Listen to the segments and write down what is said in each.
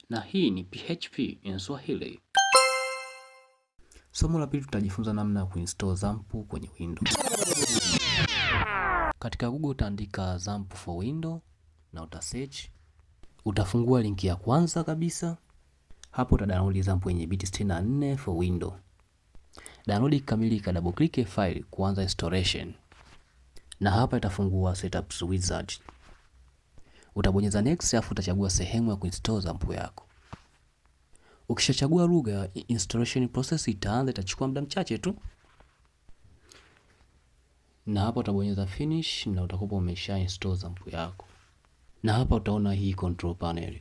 na hii ni PHP in Swahili. Somo la pili tutajifunza namna ya kuinstall XAMPP kwenye Windows. Katika Google utaandika XAMPP for Windows na utasearch. Utafungua linki ya kwanza kabisa. Hapo utadownload XAMPP yenye bit 64 for Windows. Download ikikamilika, double click file kuanza installation. Na hapa itafungua setup wizard. Utabonyeza next, afu utachagua sehemu ya kuinstall XAMPP yako. Ukishachagua lugha, installation process itaanza, itachukua muda mchache tu. Na hapa utabonyeza finish na utakuwa umesha install XAMPP yako. Na hapa utaona hii control panel.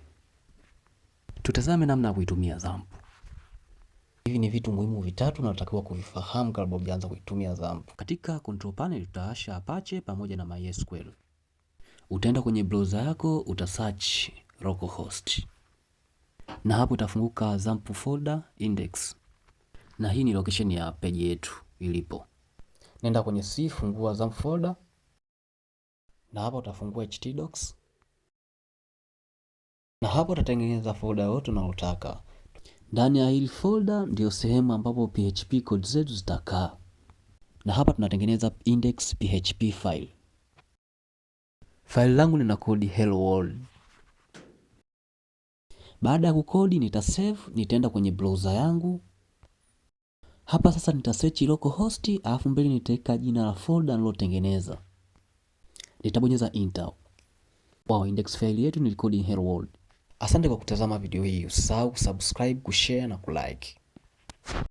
Tutazame namna ya kuitumia XAMPP. Hivi ni vitu muhimu vitatu na unatakiwa kuvifahamu kabla hujaanza kuitumia XAMPP. Katika control panel utawasha Apache pamoja na MySQL. Utaenda kwenye browser yako, utasearch localhost. Na hapo utafunguka XAMPP folder index. Na hii ni location ya page yetu ilipo. Nenda kwenye C, fungua XAMPP folder. Na hapo utafungua htdocs. Na hapo utatengeneza folder yote unayotaka. Ndani ya hili folder ndio sehemu ambapo PHP code zetu zitakaa. Na hapa tunatengeneza index PHP file. File langu lina kodi hello world. Baada ya kukodi nitasave, nitaenda kwenye browser yangu. Hapa sasa nitasearch localhost, alafu mbele nitaweka jina la folder nilotengeneza. Nitabonyeza enter. Wow, index file yetu ni kodi hello world. Asante kwa kutazama video hii. Usisahau kusubscribe, kushare na kulike.